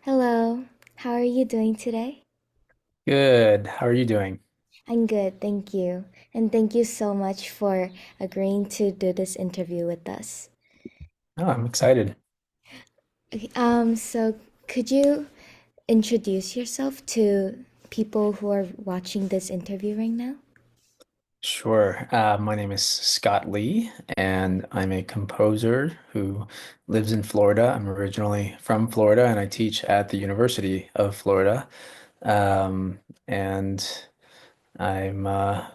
Hello, how are you doing today? Good. How are you doing? I'm good, thank you. And thank you so much for agreeing to do this interview with us. Oh, I'm excited. So could you introduce yourself to people who are watching this interview right now? Sure. My name is Scott Lee, and I'm a composer who lives in Florida. I'm originally from Florida, and I teach at the University of Florida. And I'm I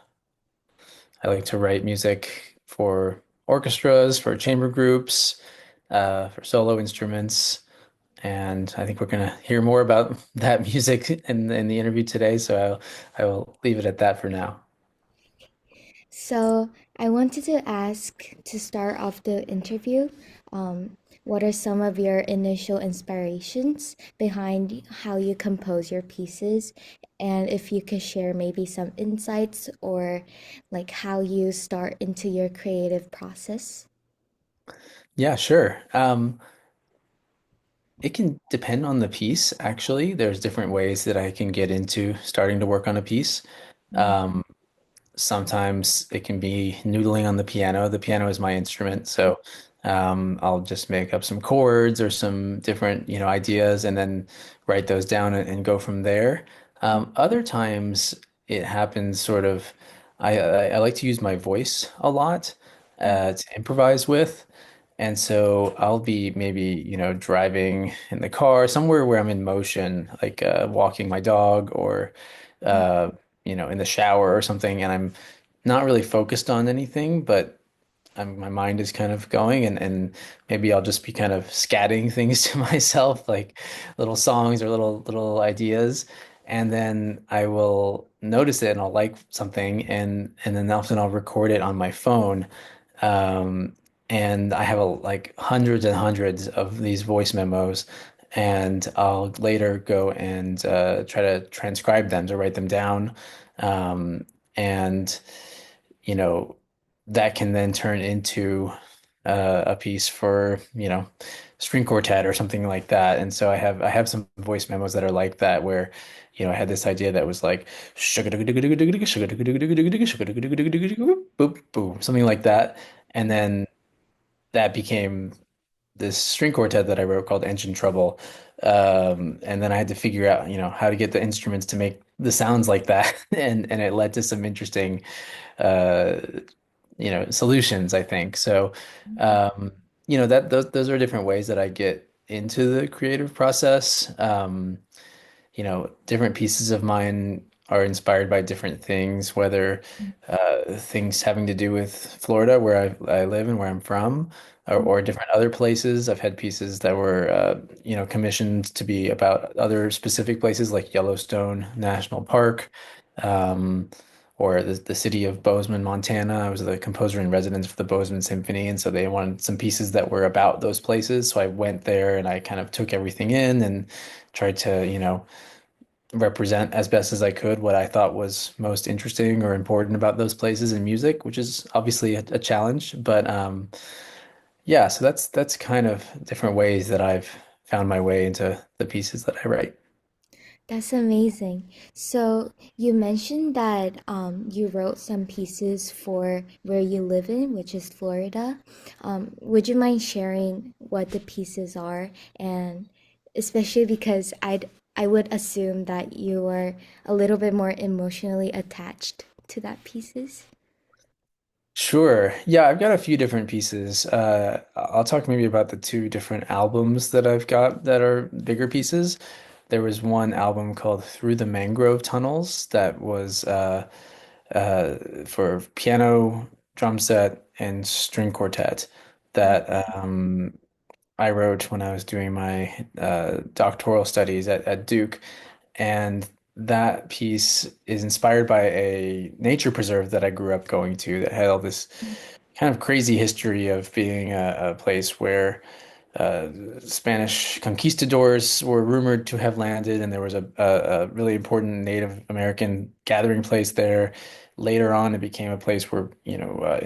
like to write music for orchestras, for chamber groups, for solo instruments. And I think we're going to hear more about that music in the interview today. So I will leave it at that for now. So I wanted to ask to start off the interview, what are some of your initial inspirations behind how you compose your pieces? And if you could share maybe some insights or like how you start into your creative process. Yeah, sure. It can depend on the piece, actually. There's different ways that I can get into starting to work on a piece. Um, Sometimes it can be noodling on the piano. The piano is my instrument, so I'll just make up some chords or some different, ideas and then write those down and go from there. Other times it happens sort of, I like to use my voice a lot to improvise with. And so I'll be maybe, driving in the car somewhere where I'm in motion, like walking my dog or, uh, in the shower or something, and I'm not really focused on anything, but my mind is kind of going, and maybe I'll just be kind of scatting things to myself, like little songs or little ideas, and then I will notice it and I'll like something, and then often I'll record it on my phone. Um, and I have like hundreds and hundreds of these voice memos, and I'll later go and try to transcribe them to write them down. Um, and you know, that can then turn into a piece for, string quartet or something like that. And so I have some voice memos that are like that where, I had this idea that was like boop boom, something like that. And then that became this string quartet that I wrote called Engine Trouble. And then I had to figure out, how to get the instruments to make the sounds like that. And it led to some interesting uh, solutions, I think. So, um, that those are different ways that I get into the creative process. Different pieces of mine are inspired by different things, whether things having to do with Florida, where I live and where I'm from, or different other places. I've had pieces that were, commissioned to be about other specific places like Yellowstone National Park, um, or the city of Bozeman, Montana. I was the composer in residence for the Bozeman Symphony, and so they wanted some pieces that were about those places. So I went there and I kind of took everything in and tried to, represent as best as I could what I thought was most interesting or important about those places in music, which is obviously a challenge. But yeah, so that's kind of different ways that I've found my way into the pieces that I write. That's amazing. So you mentioned that you wrote some pieces for where you live in, which is Florida. Would you mind sharing what the pieces are? And especially because I would assume that you are a little bit more emotionally attached to that pieces. Sure. Yeah, I've got a few different pieces. I'll talk maybe about the two different albums that I've got that are bigger pieces. There was one album called Through the Mangrove Tunnels that was for piano, drum set, and string quartet that I wrote when I was doing my doctoral studies at Duke. And that piece is inspired by a nature preserve that I grew up going to that had all this kind of crazy history of being a place where uh, Spanish conquistadors were rumored to have landed, and there was a really important Native American gathering place there. Later on, it became a place where,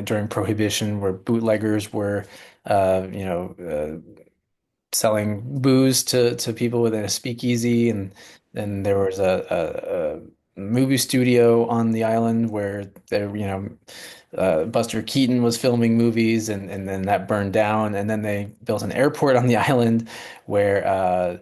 during Prohibition, where bootleggers were, uh, you know, selling booze to people within a speakeasy, and then there was a movie studio on the island where there, Buster Keaton was filming movies, and then that burned down, and then they built an airport on the island where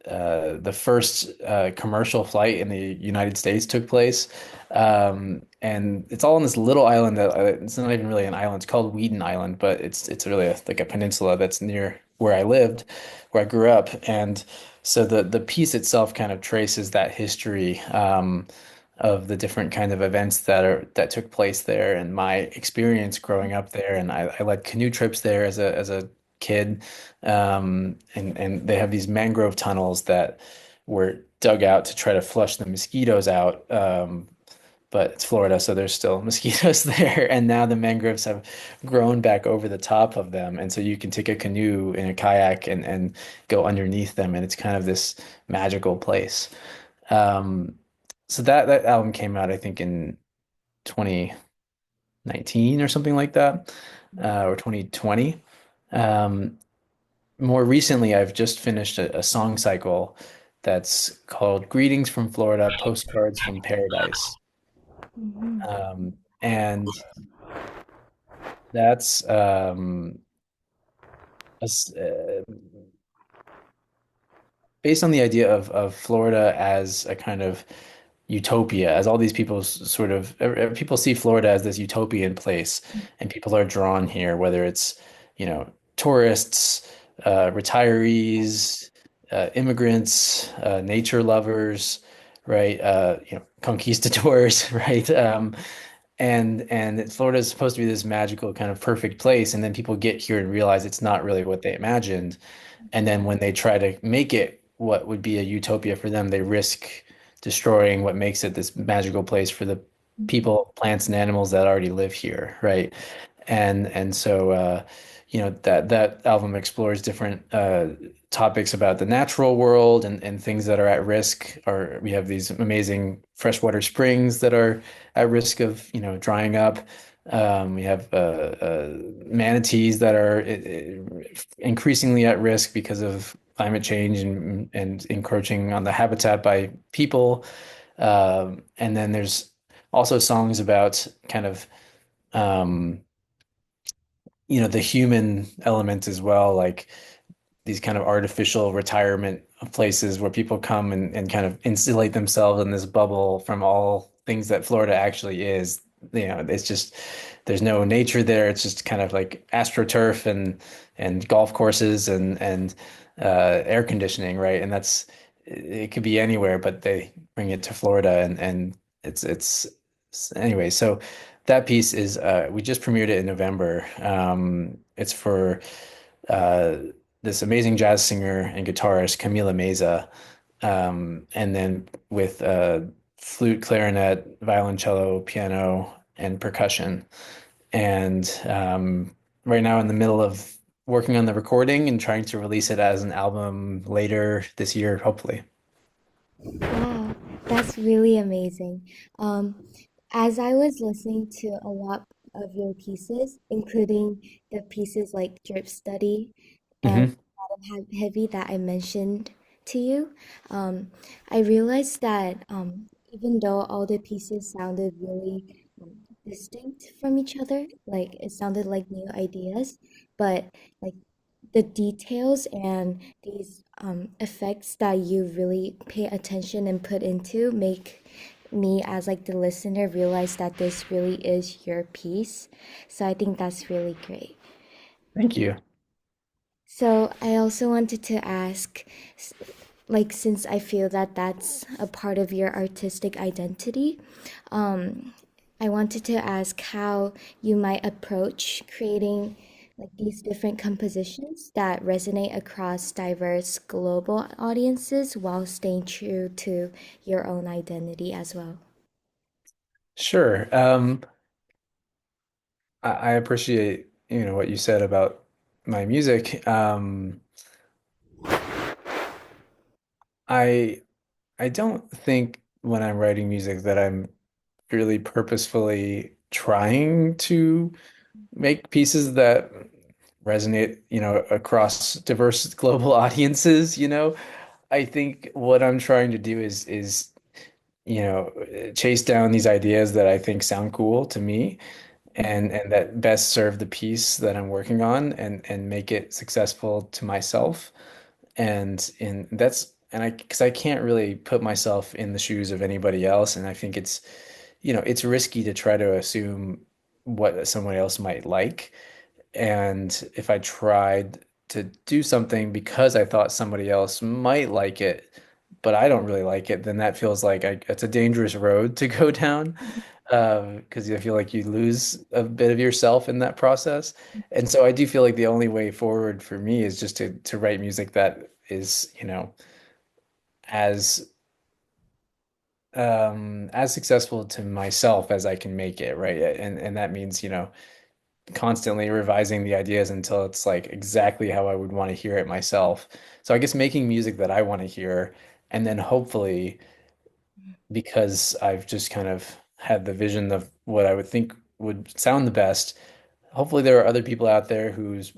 the first commercial flight in the United States took place. And it's all on this little island that it's not even really an island. It's called Weeden Island, but it's really like a peninsula that's near where I lived, where I grew up. And so the piece itself kind of traces that history of the different kind of events that took place there and my experience growing up there. And I led canoe trips there as a kid. And they have these mangrove tunnels that were dug out to try to flush the mosquitoes out. But it's Florida, so there's still mosquitoes there. And now the mangroves have grown back over the top of them. And so you can take a canoe in a kayak and go underneath them. And it's kind of this magical place. Um, so that album came out, I think, in 2019 or something like that, or 2020. Um, More recently, I've just finished a song cycle that's called Greetings from Florida, Postcards from Paradise. Mhm. And that's based on the idea of Florida as a kind of utopia, as all these people sort of people see Florida as this utopian place, and people are drawn here, whether it's, tourists, retirees, immigrants, nature lovers, right? Conquistadors, right? And Florida is supposed to be this magical kind of perfect place, and then people get here and realize it's not really what they imagined. And then when they try to make it what would be a utopia for them, they risk destroying what makes it this magical place for the people, plants, and animals that already live here, right? And so that album explores different topics about the natural world and things that are at risk. Or we have these amazing freshwater springs that are at risk of drying up. We have manatees that are increasingly at risk because of climate change and encroaching on the habitat by people. And then there's also songs about kind of um, the human element as well, like these kind of artificial retirement places where people come and kind of insulate themselves in this bubble from all things that Florida actually is. It's just there's no nature there. It's just kind of like astroturf and golf courses and air conditioning, right? And it could be anywhere, but they bring it to Florida and it's anyway. So that piece is we just premiered it in November. It's for uh, this amazing jazz singer and guitarist, Camila Meza, and then with flute, clarinet, violoncello, piano, and percussion. And right now, in the middle of working on the recording and trying to release it as an album later this year, hopefully. Wow, that's really amazing. Um, as I was listening to a lot of your pieces, including the pieces like Drip Study and Hmm. Heavy that I mentioned to you, um, I realized that even though all the pieces sounded really distinct from each other, like it sounded like new ideas, but like the details and these effects that you really pay attention and put into make me as like the listener realize that this really is your piece. So I think that's really great. Thank you. So I also wanted to ask, like, since I feel that that's a part of your artistic identity, um, I wanted to ask how you might approach creating like these different compositions that resonate across diverse global audiences while staying true to your own identity as well. Sure. I appreciate, what you said about my music. I I don't think when I'm writing music that I'm really purposefully trying to make pieces that resonate, across diverse global audiences. I think what I'm trying to do is, chase down these ideas that I think sound cool to me and that best serve the piece that I'm working on and make it successful to myself. And that's and I because I can't really put myself in the shoes of anybody else, and I think it's risky to try to assume what someone else might like. And if I tried to do something because I thought somebody else might like it, but I don't really like it, then that feels like it's a dangerous road to go down, because I feel like you lose a bit of yourself in that process. And so I do feel like the only way forward for me is just to write music that is, as as successful to myself as I can make it, right? And that means, constantly revising the ideas until it's like exactly how I would want to hear it myself. So I guess making music that I want to hear, and then hopefully, because I've just kind of had the vision of what I would think would sound the best, hopefully there are other people out there whose,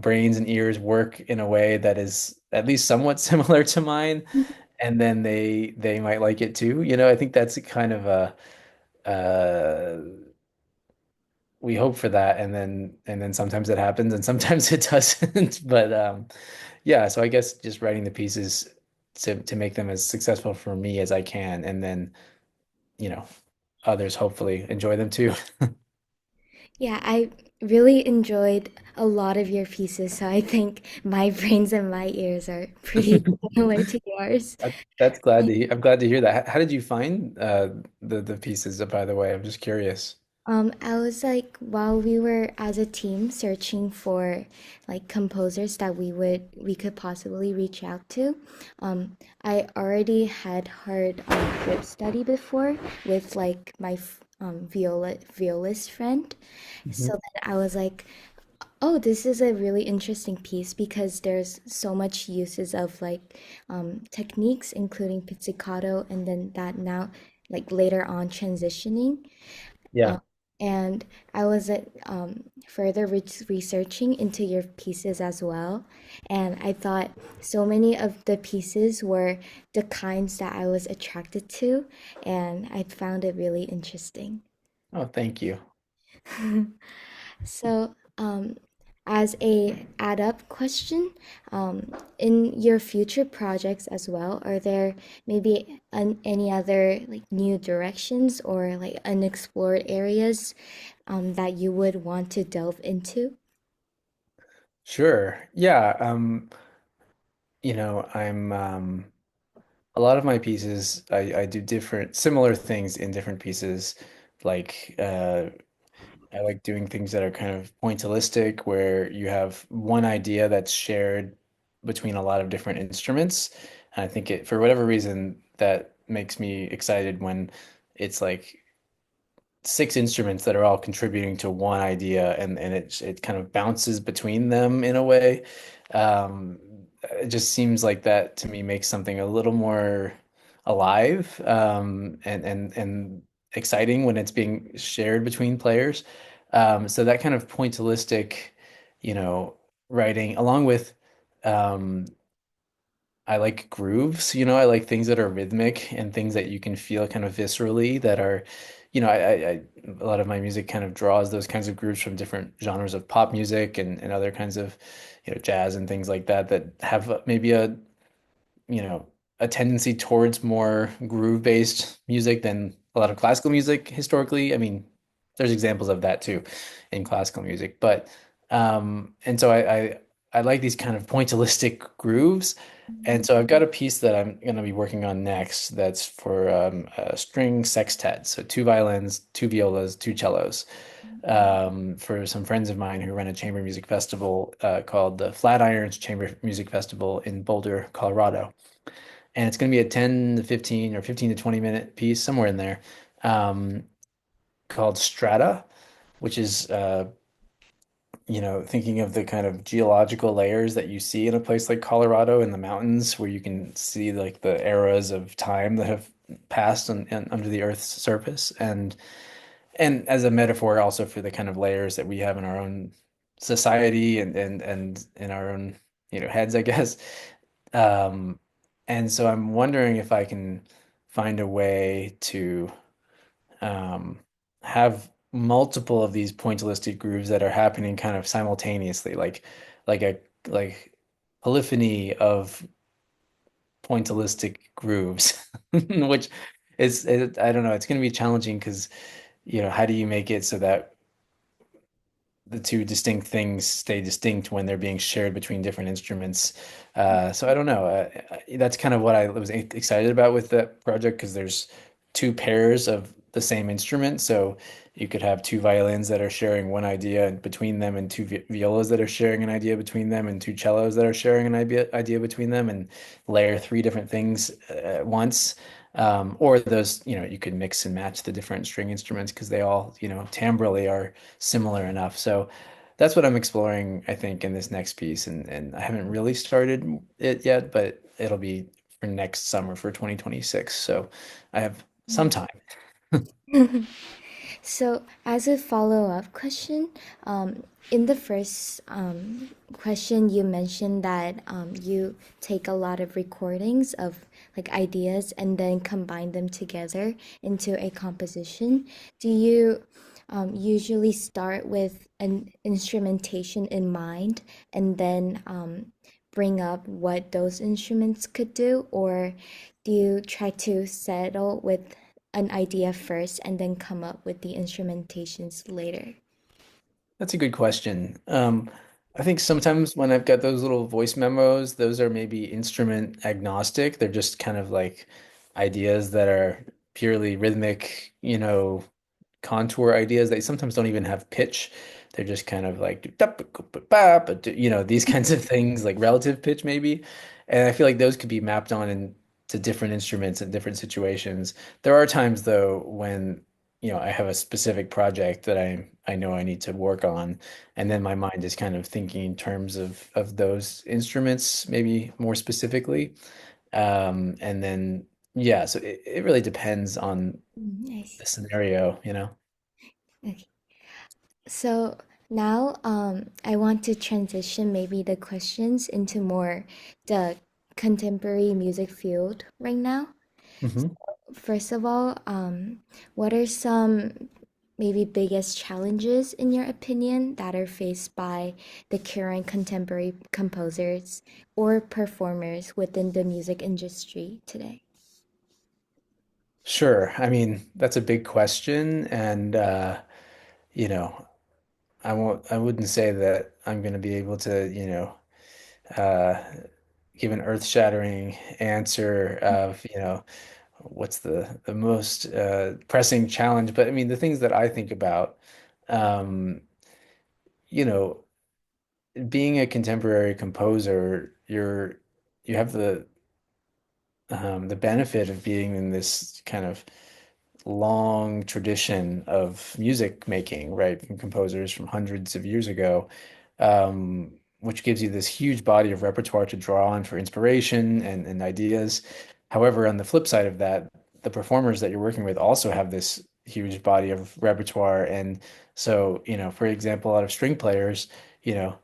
brains and ears work in a way that is at least somewhat similar to mine, and then they might like it too. I think that's kind of a we hope for that, and then sometimes it happens and sometimes it doesn't. But yeah, so I guess just writing the pieces to make them as successful for me as I can, and then you know others hopefully enjoy them too. Yeah, I really enjoyed a lot of your pieces, so I think my brains and my ears are pretty similar to yours. That's glad to hear. I'm glad to hear that. How did you find the pieces, by the way? I'm just curious. I was like, while we were as a team searching for like composers that we could possibly reach out to, I already had heard group study before with like my violist friend. So Mhm. then I was like, oh, this is a really interesting piece because there's so much uses of like techniques, including pizzicato, and then that now like later on transitioning. Yeah. Um, and I was further researching into your pieces as well. And I thought so many of the pieces were the kinds that I was attracted to, and I found it really interesting. Oh, thank you. So, as a add-up question, in your future projects as well, are there maybe any other like new directions or like unexplored areas that you would want to delve into? Sure. Yeah. I'm a lot of my pieces, I do different similar things in different pieces. Like I like doing things that are kind of pointillistic, where you have one idea that's shared between a lot of different instruments. And I think for whatever reason, that makes me excited when it's like six instruments that are all contributing to one idea, and it kind of bounces between them in a way. Um, it just seems like that to me makes something a little more alive, and exciting when it's being shared between players. So that kind of pointillistic, you know, writing, along with um, I like grooves, I like things that are rhythmic and things that you can feel kind of viscerally, that are, a lot of my music kind of draws those kinds of grooves from different genres of pop music and other kinds of, jazz and things like that, that have maybe you know, a tendency towards more groove-based music than a lot of classical music historically. I mean, there's examples of that too in classical music, but and so I like these kind of pointillistic grooves. And so I've got a piece that I'm going to be working on next that's for a string sextet. So two violins, two violas, two cellos, for some friends of mine who run a chamber music festival called the Flatirons Chamber Music Festival in Boulder, Colorado. And it's going to be a 10 to 15 or 15 to 20-minute piece, somewhere in there, um, called Strata, which is thinking of the kind of geological layers that you see in a place like Colorado in the mountains, where you can see like the eras of time that have passed under the Earth's surface, and as a metaphor also for the kind of layers that we have in our own society and in our own, heads, I guess. Um, and so I'm wondering if I can find a way to um, have multiple of these pointillistic grooves that are happening kind of simultaneously, like a like polyphony of pointillistic grooves, which I don't know, it's going to be challenging because, how do you make it so that the two distinct things stay distinct when they're being shared between different instruments. So I don't know. That's kind of what I was excited about with that project because there's two pairs of the same instrument. So you could have two violins that are sharing one idea between them, and two violas that are sharing an idea between them, and two cellos that are sharing an idea between them, and layer three different things at once. Or those, you could mix and match the different string instruments because they all, timbrally are similar enough. So that's what I'm exploring, I think, in this next piece. And I haven't really started it yet, but it'll be for next summer for 2026. So I have some time. So, as a follow-up question, in the first question, you mentioned that you take a lot of recordings of like ideas and then combine them together into a composition. Do you usually start with an instrumentation in mind and then bring up what those instruments could do, or do you try to settle with an idea first and then come up with the instrumentations later? That's a good question. I think sometimes when I've got those little voice memos, those are maybe instrument agnostic. They're just kind of like ideas that are purely rhythmic, contour ideas. They sometimes don't even have pitch. They're just kind of like, these kinds of things, like relative pitch maybe. And I feel like those could be mapped on into different instruments in different situations. There are times though when, I have a specific project that I know I need to work on, and then my mind is kind of thinking in terms of those instruments, maybe more specifically. And then yeah, so it really depends on I see. the scenario. Okay. So now I want to transition maybe the questions into more the contemporary music field right now. Hmm. First of all, what are some maybe biggest challenges in your opinion that are faced by the current contemporary composers or performers within the music industry today? Sure. I mean, that's a big question, and you know, I wouldn't say that I'm going to be able to, uh, give an earth-shattering answer of, what's the most pressing challenge. But I mean, the things that I think about, um, you know, being a contemporary composer, you have the benefit of being in this kind of long tradition of music making, right, from composers from hundreds of years ago, which gives you this huge body of repertoire to draw on for inspiration and ideas. However, on the flip side of that, the performers that you're working with also have this huge body of repertoire. And so, for example, a lot of string players, you know,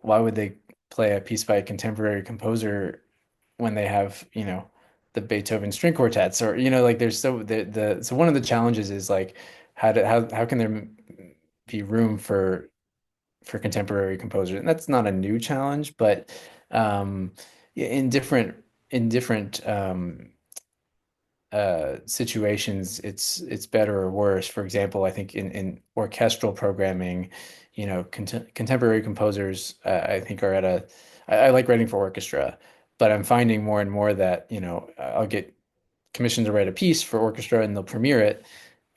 why would they play a piece by a contemporary composer when they have, the Beethoven string quartets, or like there's so one of the challenges is like how can there be room for contemporary composers? And that's not a new challenge, but yeah, in different situations, it's better or worse. For example, I think in orchestral programming, contemporary composers, I think are at I like writing for orchestra, but I'm finding more and more that, I'll get commissioned to write a piece for orchestra and they'll premiere it,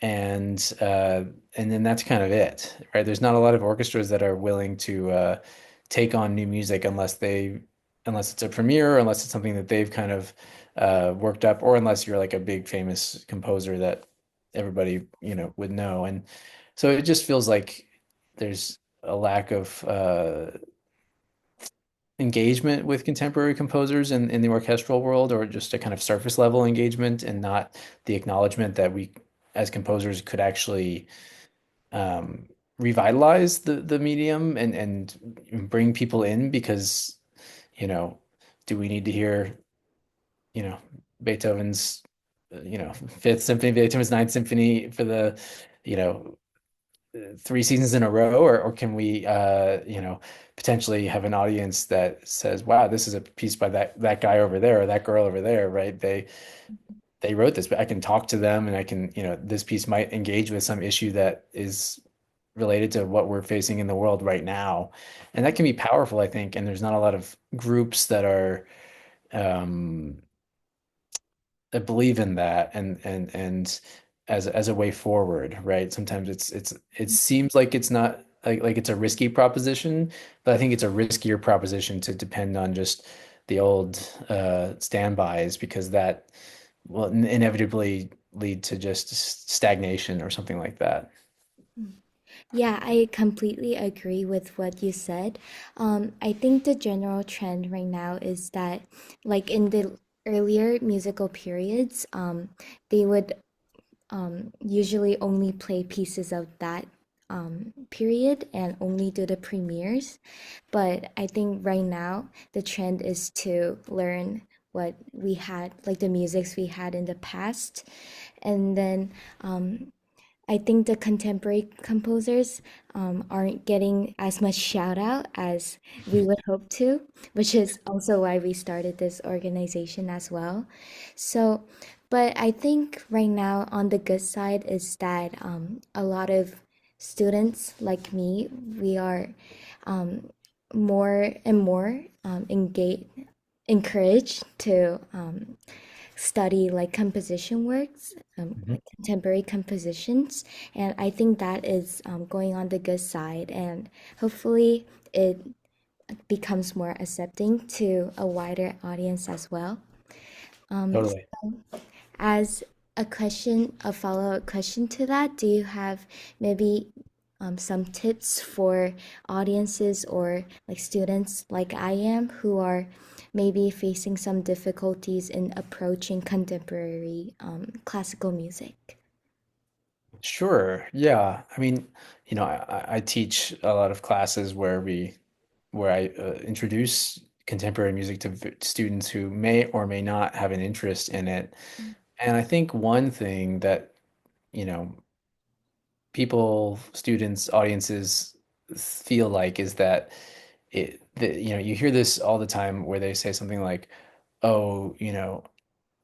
and uh, and then that's kind of it, right? There's not a lot of orchestras that are willing to take on new music unless it's a premiere, or unless it's something that they've kind of worked up, or unless you're like a big famous composer that everybody would know. And so it just feels like there's a lack of engagement with contemporary composers in the orchestral world, or just a kind of surface level engagement, and not the acknowledgement that we as composers could actually revitalize the medium and bring people in because, you know, do we need to hear, you know, Beethoven's, Fifth Symphony, Beethoven's Ninth Symphony for the, you know, 3 seasons in a row, or can we, potentially have an audience that says, "Wow, this is a piece by that guy over there or that girl over there," right? They wrote this, but I can talk to them and I can, this piece might engage with some issue that is related to what we're facing in the world right now. And that can be powerful, I think. And there's not a lot of groups um, that believe in that and as a way forward, right? Sometimes it seems like it's not like it's a risky proposition, but I think it's a riskier proposition to depend on just the old standbys because that will inevitably lead to just stagnation or something like that. Yeah, I completely agree with what you said. I think the general trend right now is that, like in the earlier musical periods, they would usually only play pieces of that period and only do the premieres. But I think right now the trend is to learn what we had, like the musics we had in the past, and then I think the contemporary composers aren't getting as much shout out as we would hope to, which is also why we started this organization as well. So, but I think right now on the good side is that a lot of students like me, we are um, more and more encouraged to study like composition works, Mhm. like contemporary compositions, and I think that is going on the good side, and hopefully it becomes more accepting to a wider audience as well. Totally. As a follow-up question to that, do you have maybe some tips for audiences or like students like I am who are maybe facing some difficulties in approaching contemporary classical music? Sure. Yeah. I mean, I teach a lot of classes where I introduce contemporary music to students who may or may not have an interest in it. And I think one thing that, you know, people, students, audiences feel like is that you hear this all the time where they say something like, "Oh,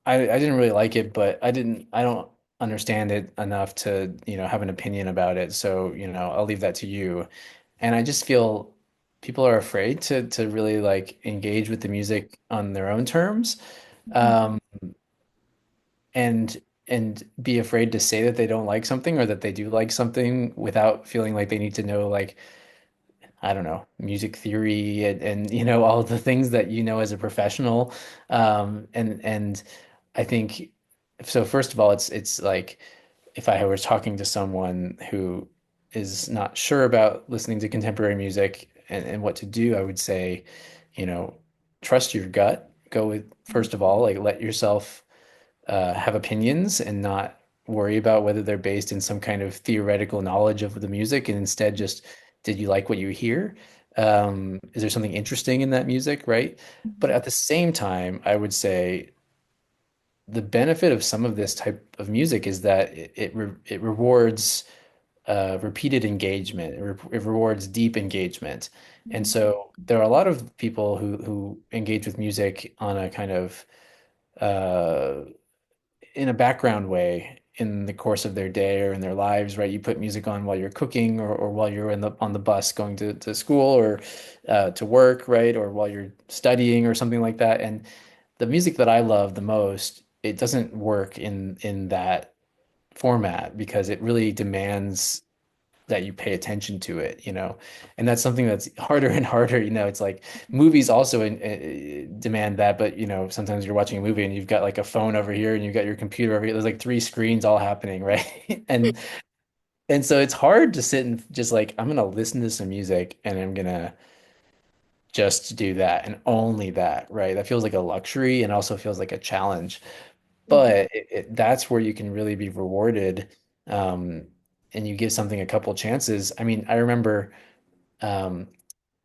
I didn't really like it, but I don't understand it enough to, have an opinion about it. So, I'll leave that to you." And I just feel people are afraid to really like engage with the music on their own terms. Um, and and be afraid to say that they don't like something or that they do like something without feeling like they need to know like I don't know, music theory and all of the things that you know as a professional. And I think so first of all, it's like if I were talking to someone who is not sure about listening to contemporary music and what to do, I would say, you know, trust your gut. Go with, first of all, like let yourself have opinions and not worry about whether they're based in some kind of theoretical knowledge of the music, and instead just did you like what you hear? Is there something interesting in that music, right? But Mhm. at the same time, I would say the benefit of some of this type of music is that it rewards repeated engagement. It rewards deep engagement. And so there are a lot of people who engage with music on a kind of uh, in a background way in the course of their day or in their lives, right? You put music on while you're cooking or while you're on the bus going to school or to work, right? Or while you're studying or something like that. And the music that I love the most, it doesn't work in that format because it really demands that you pay attention to it, and that's something that's harder and harder. It's like movies also demand that, but sometimes you're watching a movie and you've got like a phone over here and you've got your computer over here. There's like three screens all happening, right? And so it's hard to sit and just like I'm gonna listen to some music and I'm gonna just do that and only that, right? That feels like a luxury and also feels like a challenge. Mhm. But that's where you can really be rewarded um, and you give something a couple chances. I mean, I remember um,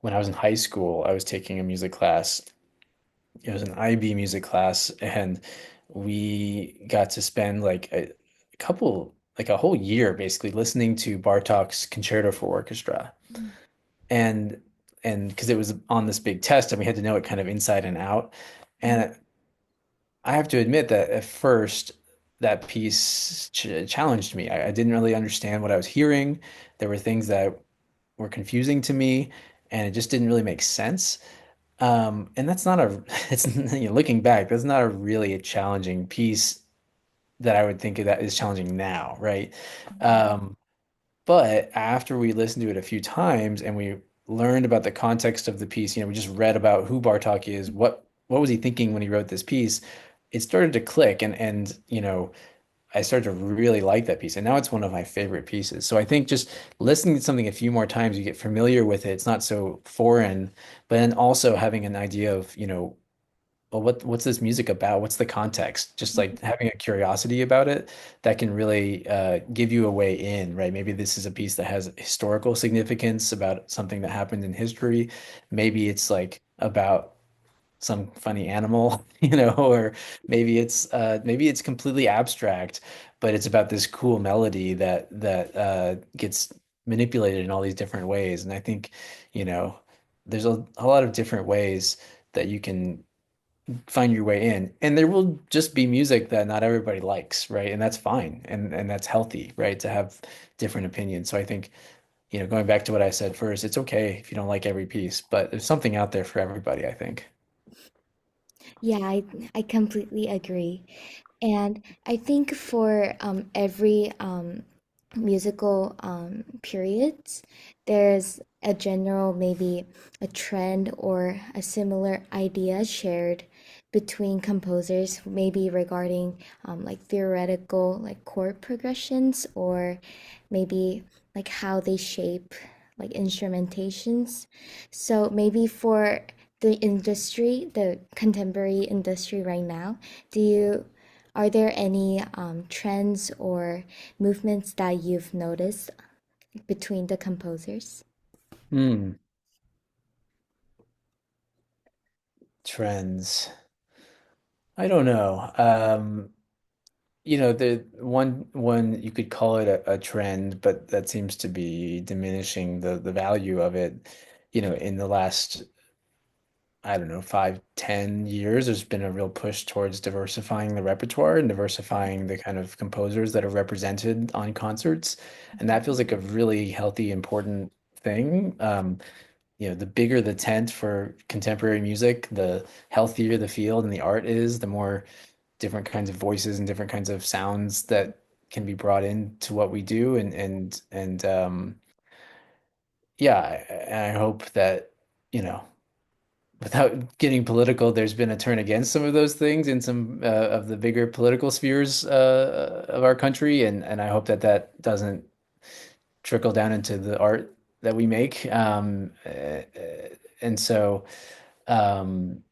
when I was in high school, I was taking a music class. It was an IB music class, and we got to spend like a couple, like a whole year basically listening to Bartok's Concerto for Orchestra. And because it was on this big test and we had to know it kind of inside and out. And I have to admit that at first that piece challenged me. I didn't really understand what I was hearing. There were things that were confusing to me, and it just didn't really make sense. And that's not a, it's looking back, that's not a really a challenging piece that I would think of that is challenging now, right? Um, but after we listened to it a few times and we learned about the context of the piece, we just read about who Bartok is, what was he thinking when he wrote this piece, it started to click and I started to really like that piece. And now it's one of my favorite pieces. So I think just listening to something a few more times, you get familiar with it. It's not so foreign, but then also having an idea of, well, what's this music about? What's the context? Just like having a curiosity about it that can really give you a way in, right? Maybe this is a piece that has historical significance about something that happened in history. Maybe it's like about some funny animal, or maybe it's completely abstract, but it's about this cool melody that gets manipulated in all these different ways. And I think, you know, there's a lot of different ways that you can find your way in. And there will just be music that not everybody likes, right? And that's fine. And that's healthy, right? To have different opinions. So I think, going back to what I said first, it's okay if you don't like every piece, but there's something out there for everybody, I think. Yeah, I completely agree. And I think for every musical periods, there's a general, maybe a trend or a similar idea shared between composers, maybe regarding like theoretical, like chord progressions, or maybe like how they shape like instrumentations. So maybe for the industry, the contemporary industry right now, do you are there any trends or movements that you've noticed between the composers? Hmm. Trends. I don't know. The one you could call it a trend, but that seems to be diminishing the value of it. In the last, I don't know, 5, 10 years, there's been a real push towards diversifying the repertoire and diversifying the kind of composers that are represented on concerts. And that feels like a really healthy, important thing. The bigger the tent for contemporary music, the healthier the field and the art is, the more different kinds of voices and different kinds of sounds that can be brought into what we do. And yeah, I hope that, you know, without getting political, there's been a turn against some of those things in some of the bigger political spheres of our country, and I hope that that doesn't trickle down into the art that we make. And so, um,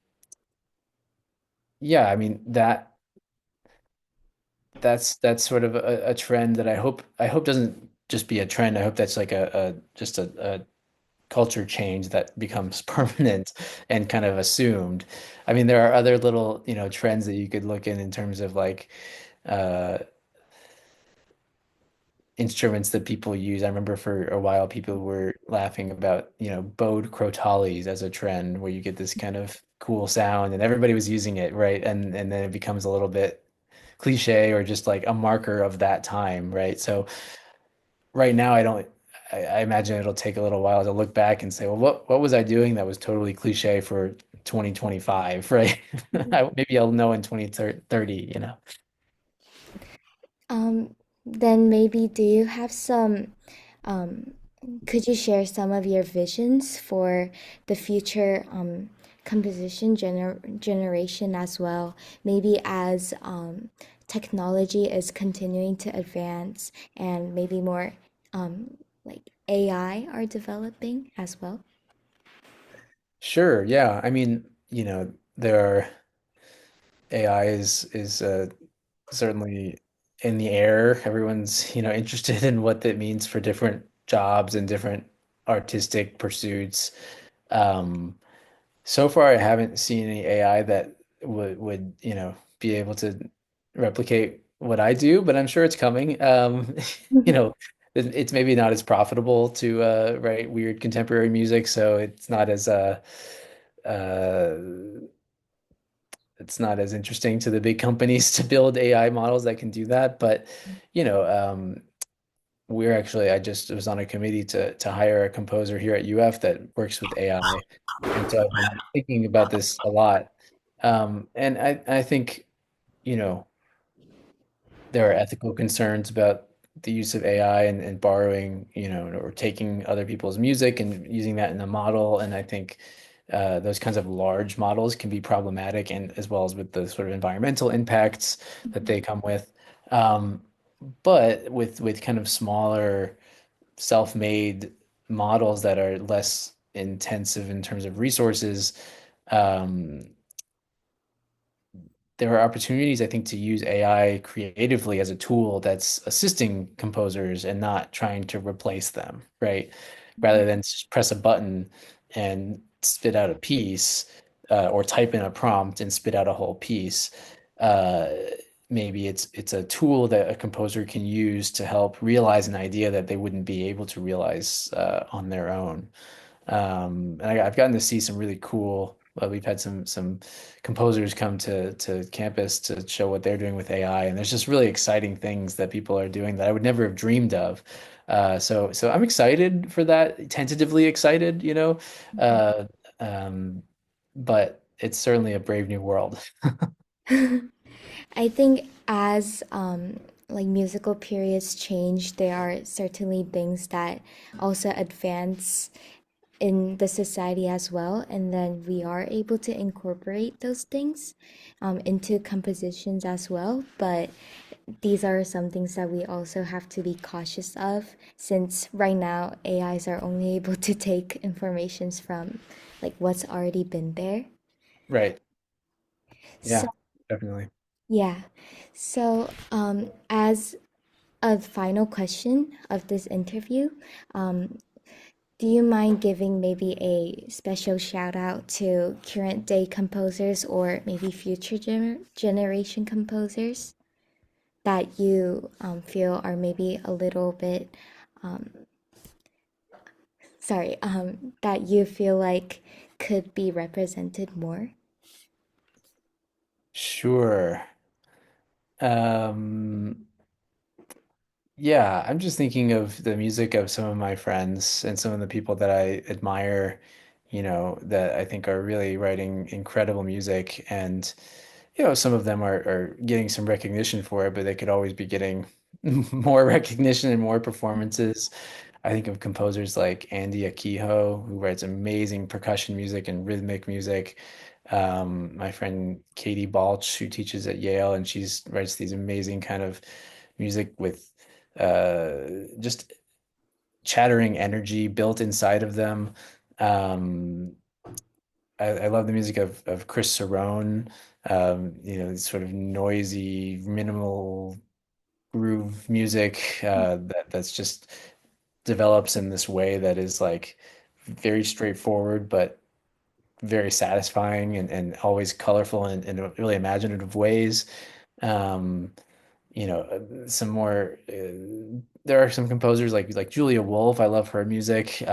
yeah, I mean that's sort of a trend that I hope doesn't just be a trend. I hope that's like a just a culture change that becomes permanent and kind of assumed. I mean, there are other little, trends that you could look in terms of like uh instruments that people use. I remember for a while people were laughing about, bowed crotales as a trend where you get this kind of cool sound and everybody was using it, right? And then it becomes a little bit cliche or just like a marker of that time, right? So right now I imagine it'll take a little while to look back and say, well, what was I doing that was totally cliche for 2025, right? Maybe I'll know in 2030. Um, then maybe do you have some, um, could you share some of your visions for the future generation as well? Maybe as technology is continuing to advance and maybe more like AI are developing as well. Sure, yeah. I mean, there are AI is certainly in the air. Everyone's, interested in what that means for different jobs and different artistic pursuits. Um, so far, I haven't seen any AI that would, be able to replicate what I do, but I'm sure it's coming. You know, it's maybe not as profitable to write weird contemporary music, so uh, it's not as interesting to the big companies to build AI models that can do that. But you know, I just was on a committee to hire a composer here at UF that works with AI, and so I've been thinking about this a lot. And I think, you know, there are ethical concerns about the use of AI and borrowing, or taking other people's music and using that in a model. And I think those kinds of large models can be problematic, and as well as with the sort of environmental impacts that they come with. Um, but with kind of smaller self-made models that are less intensive in terms of resources, um, there are opportunities, I think, to use AI creatively as a tool that's assisting composers and not trying to replace them, right? Rather than just press a button and spit out a piece, or type in a prompt and spit out a whole piece. Uh, Maybe it's a tool that a composer can use to help realize an idea that they wouldn't be able to realize on their own. And I've gotten to see some really cool. We've had some composers come to campus to show what they're doing with AI, and there's just really exciting things that people are doing that I would never have dreamed of. So I'm excited for that, tentatively excited, uh, um, but it's certainly a brave new world. I think as like musical periods change, there are certainly things that also advance in the society as well, and then we are able to incorporate those things into compositions as well. But these are some things that we also have to be cautious of, since right now AIs are only able to take informations from like what's already been there. Right. So Yeah, definitely. yeah. So as a final question of this interview, um, do you mind giving maybe a special shout out to current day composers or maybe future generation composers that you feel are maybe a little bit, um, sorry, that you feel like could be represented more? Sure. Um, Yeah, I'm just thinking of the music of some of my friends and some of the people that I admire, that I think are really writing incredible music. And, some of them are getting some recognition for it, but they could always be getting more recognition and more performances. I think of composers like Andy Akiho, who writes amazing percussion music and rhythmic music. My friend Katie Balch, who teaches at Yale, and she's writes these amazing kind of music with just chattering energy built inside of them. Um, I love the music of Chris Cerrone, sort of noisy, minimal groove music that's just develops in this way that is like very straightforward, but very satisfying and always colorful in really imaginative ways. Um, some more. There are some composers like Julia Wolf. I love her music,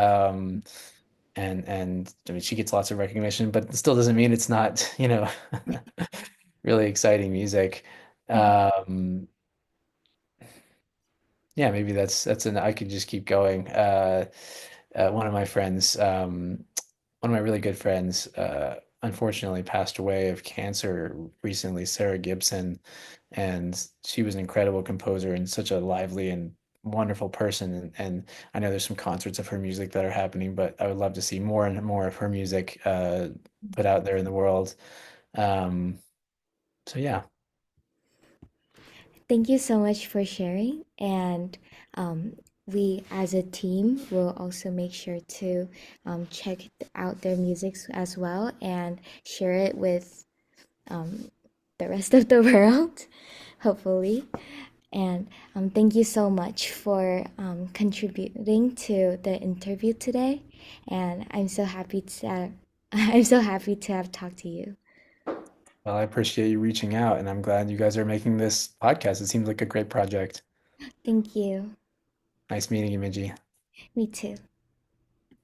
and I mean she gets lots of recognition, but it still doesn't mean it's not really exciting music. Um, yeah, maybe that's an I could just keep going. One of my friends, one of my really good friends, unfortunately passed away of cancer recently, Sarah Gibson, and she was an incredible composer and such a lively and wonderful person. And I know there's some concerts of her music that are happening, but I would love to see more and more of her music put out there in the world. Um, so yeah, Thank you so much for sharing. And we, as a team, will also make sure to check out their music as well and share it with um, the rest of the world, hopefully. And thank you so much for contributing to the interview today. And I'm so happy to have talked to you. Well, I appreciate you reaching out, and I'm glad you guys are making this podcast. It seems like a great project. Thank you. Nice meeting you, Minji. Me too.